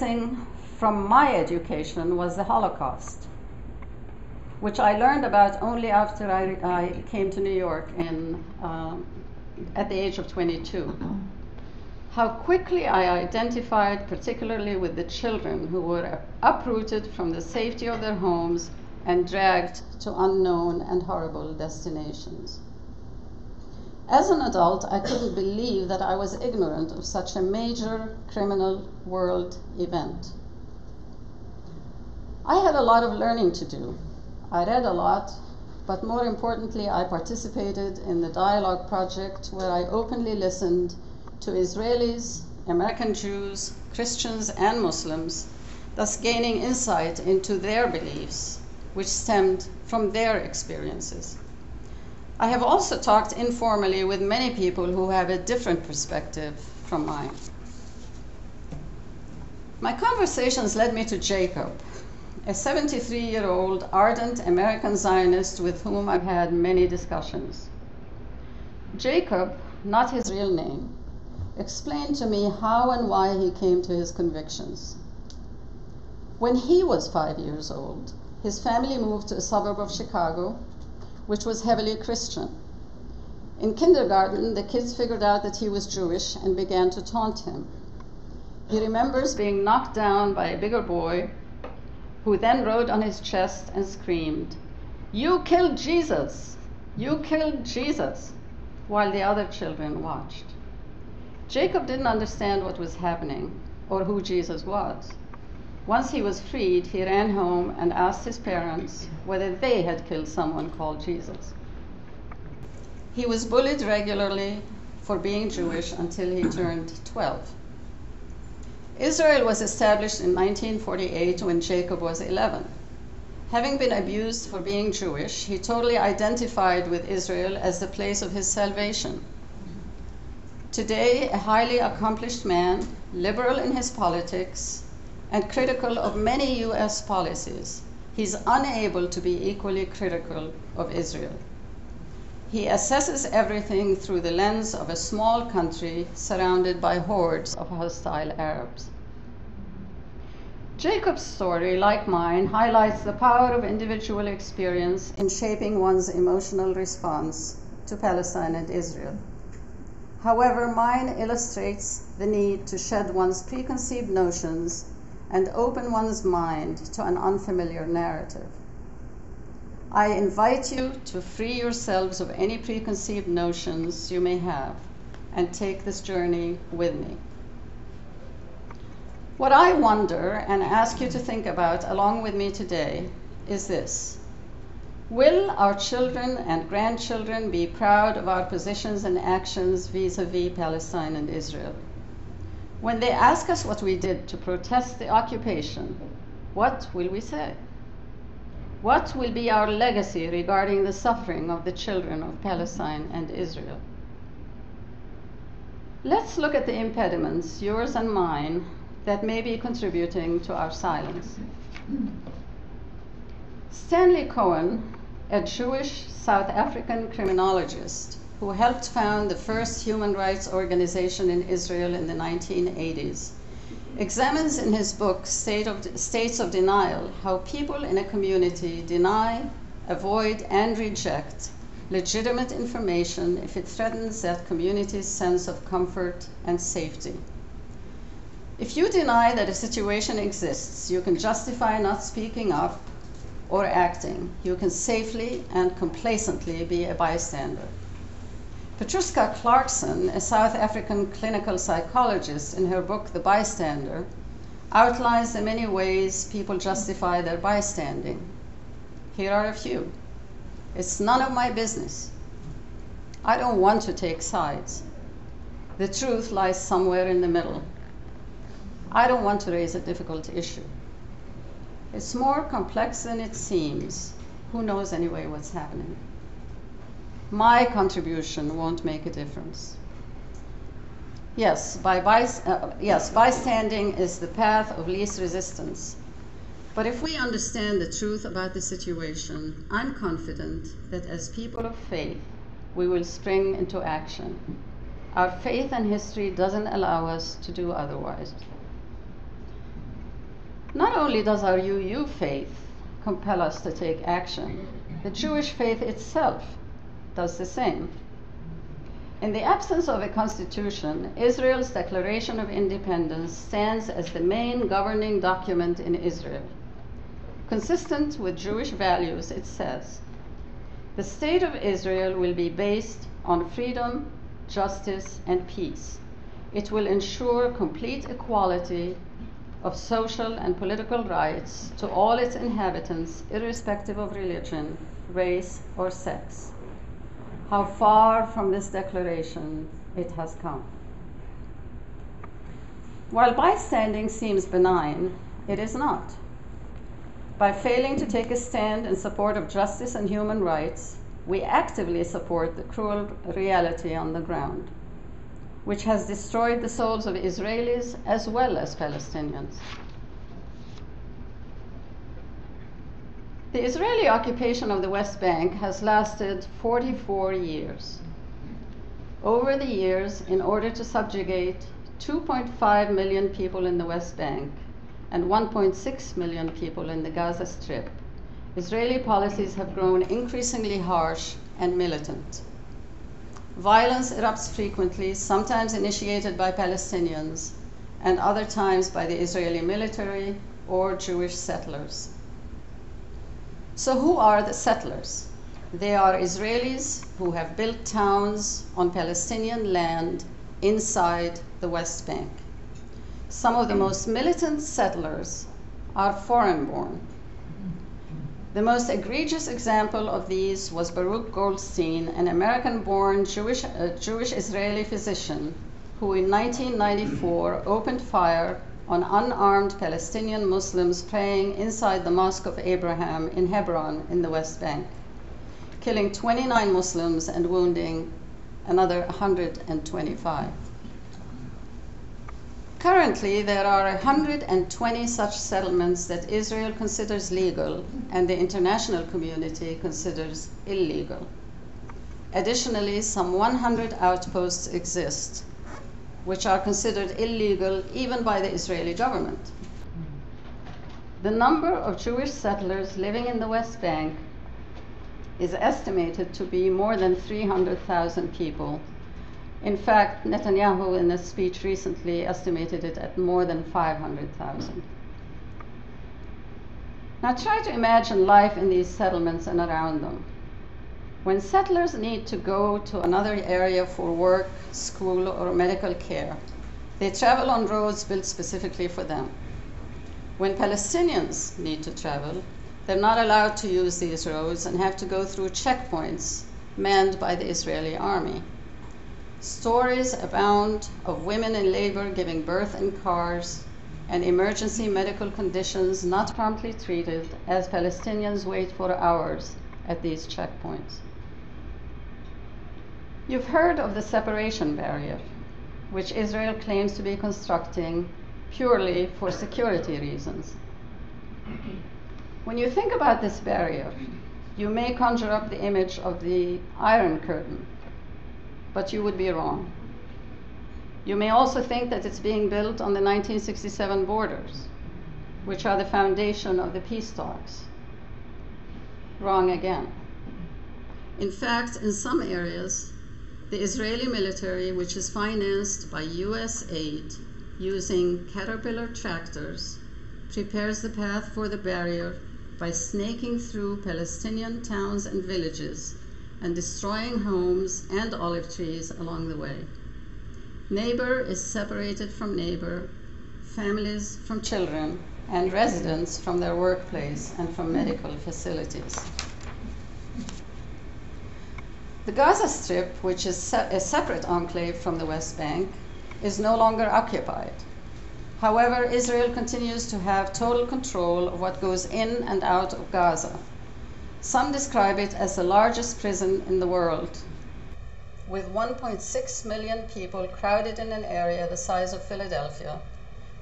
thing from my education was the Holocaust, which I learned about only after I came to New York at the age of 22. How quickly I identified, particularly with the children who were uprooted from the safety of their homes and dragged to unknown and horrible destinations. As an adult, I couldn't believe that I was ignorant of such a major criminal world event. I had a lot of learning to do. I read a lot, but more importantly, I participated in the Dialogue Project, where I openly listened to Israelis, American Jews, Christians, and Muslims, thus gaining insight into their beliefs, which stemmed from their experiences. I have also talked informally with many people who have a different perspective from mine. My conversations led me to Jacob, a 73-year-old ardent American Zionist with whom I've had many discussions. Jacob, not his real name, explained to me how and why he came to his convictions. When he was 5 years old, his family moved to a suburb of Chicago, which was heavily Christian. In kindergarten, the kids figured out that he was Jewish and began to taunt him. He remembers being knocked down by a bigger boy who then rode on his chest and screamed, "You killed Jesus! You killed Jesus!" while the other children watched. Jacob didn't understand what was happening or who Jesus was. Once he was freed, he ran home and asked his parents whether they had killed someone called Jesus. He was bullied regularly for being Jewish until he turned 12. Israel was established in 1948 when Jacob was 11. Having been abused for being Jewish, he totally identified with Israel as the place of his salvation. Today, a highly accomplished man, liberal in his politics, and critical of many US policies, he's unable to be equally critical of Israel. He assesses everything through the lens of a small country surrounded by hordes of hostile Arabs. Jacob's story, like mine, highlights the power of individual experience in shaping one's emotional response to Palestine and Israel. However, mine illustrates the need to shed one's preconceived notions and open one's mind to an unfamiliar narrative. I invite you to free yourselves of any preconceived notions you may have and take this journey with me. What I wonder and ask you to think about along with me today is this: will our children and grandchildren be proud of our positions and actions vis-a-vis Palestine and Israel? When they ask us what we did to protest the occupation, what will we say? What will be our legacy regarding the suffering of the children of Palestine and Israel? Let's look at the impediments, yours and mine, that may be contributing to our silence. Stanley Cohen, a Jewish South African criminologist who helped found the first human rights organization in Israel in the 1980s, examines in his book, States of Denial, how people in a community deny, avoid, and reject legitimate information if it threatens that community's sense of comfort and safety. If you deny that a situation exists, you can justify not speaking up or acting. You can safely and complacently be a bystander. Petruska Clarkson, a South African clinical psychologist, in her book, The Bystander, outlines the many ways people justify their bystanding. Here are a few. It's none of my business. I don't want to take sides. The truth lies somewhere in the middle. I don't want to raise a difficult issue. It's more complex than it seems. Who knows anyway what's happening? My contribution won't make a difference. Yes, bystanding is the path of least resistance. But if we understand the truth about the situation, I'm confident that as people of faith, we will spring into action. Our faith and history doesn't allow us to do otherwise. Not only does our UU faith compel us to take action, the Jewish faith itself does the same. In the absence of a constitution, Israel's Declaration of Independence stands as the main governing document in Israel. Consistent with Jewish values, it says, "The state of Israel will be based on freedom, justice, and peace. It will ensure complete equality of social and political rights to all its inhabitants, irrespective of religion, race, or sex." How far from this declaration it has come. While bystanding seems benign, it is not. By failing to take a stand in support of justice and human rights, we actively support the cruel reality on the ground, which has destroyed the souls of Israelis as well as Palestinians. The Israeli occupation of the West Bank has lasted 44 years. Over the years, in order to subjugate 2.5 million people in the West Bank and 1.6 million people in the Gaza Strip, Israeli policies have grown increasingly harsh and militant. Violence erupts frequently, sometimes initiated by Palestinians, and other times by the Israeli military or Jewish settlers. So who are the settlers? They are Israelis who have built towns on Palestinian land inside the West Bank. Some of the most militant settlers are foreign-born. The most egregious example of these was Baruch Goldstein, an American-born Jewish Israeli physician who in 1994 opened fire on unarmed Palestinian Muslims praying inside the Mosque of Abraham in Hebron in the West Bank, killing 29 Muslims and wounding another 125. Currently, there are 120 such settlements that Israel considers legal and the international community considers illegal. Additionally, some 100 outposts exist, which are considered illegal even by the Israeli government. The number of Jewish settlers living in the West Bank is estimated to be more than 300,000 people. In fact, Netanyahu in a speech recently estimated it at more than 500,000. Now try to imagine life in these settlements and around them. When settlers need to go to another area for work, school, or medical care, they travel on roads built specifically for them. When Palestinians need to travel, they're not allowed to use these roads and have to go through checkpoints manned by the Israeli army. Stories abound of women in labor giving birth in cars and emergency medical conditions not promptly treated as Palestinians wait for hours at these checkpoints. You've heard of the separation barrier, which Israel claims to be constructing purely for security reasons. When you think about this barrier, you may conjure up the image of the Iron Curtain, but you would be wrong. You may also think that it's being built on the 1967 borders, which are the foundation of the peace talks. Wrong again. In fact, in some areas, the Israeli military, which is financed by US aid using Caterpillar tractors, prepares the path for the barrier by snaking through Palestinian towns and villages and destroying homes and olive trees along the way. Neighbor is separated from neighbor, families from children, and residents from their workplace and from medical facilities. The Gaza Strip, which is a separate enclave from the West Bank, is no longer occupied. However, Israel continues to have total control of what goes in and out of Gaza. Some describe it as the largest prison in the world, with 1.6 million people crowded in an area the size of Philadelphia,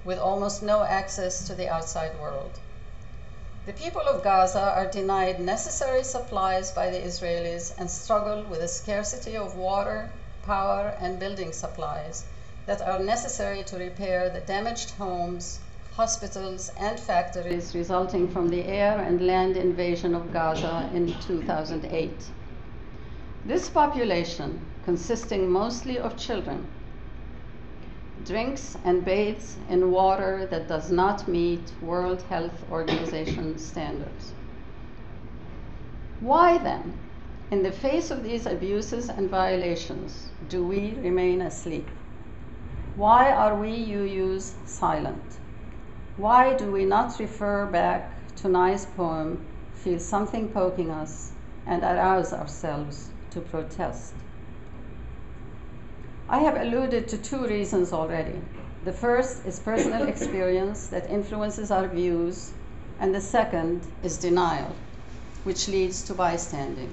with almost no access to the outside world. The people of Gaza are denied necessary supplies by the Israelis and struggle with a scarcity of water, power, and building supplies that are necessary to repair the damaged homes, hospitals, and factories resulting from the air and land invasion of Gaza in 2008. This population, consisting mostly of children, drinks and bathes in water that does not meet World Health Organization standards. Why then, in the face of these abuses and violations, do we remain asleep? Why are we UUs silent? Why do we not refer back to Nye's poem, Feel Something Poking Us, and arouse ourselves to protest? I have alluded to two reasons already. The first is personal experience that influences our views, and the second is denial, which leads to bystanding.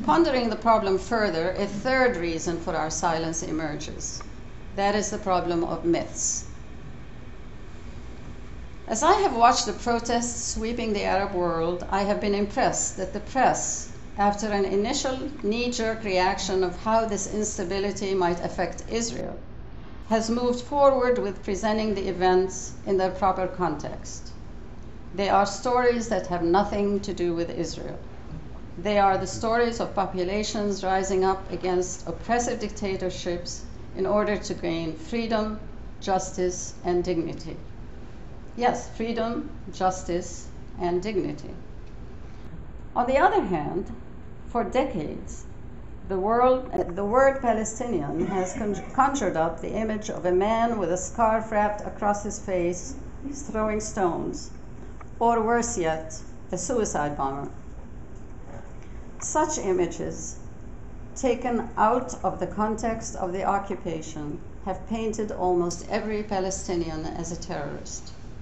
Pondering the problem further, a third reason for our silence emerges. That is the problem of myths. As I have watched the protests sweeping the Arab world, I have been impressed that the press, after an initial knee-jerk reaction of how this instability might affect Israel, has moved forward with presenting the events in their proper context. They are stories that have nothing to do with Israel. They are the stories of populations rising up against oppressive dictatorships in order to gain freedom, justice, and dignity. Yes, freedom, justice, and dignity. On the other hand, for decades, the word Palestinian has conjured up the image of a man with a scarf wrapped across his face throwing stones, or worse yet, a suicide bomber. Such images, taken out of the context of the occupation, have painted almost every Palestinian as a terrorist.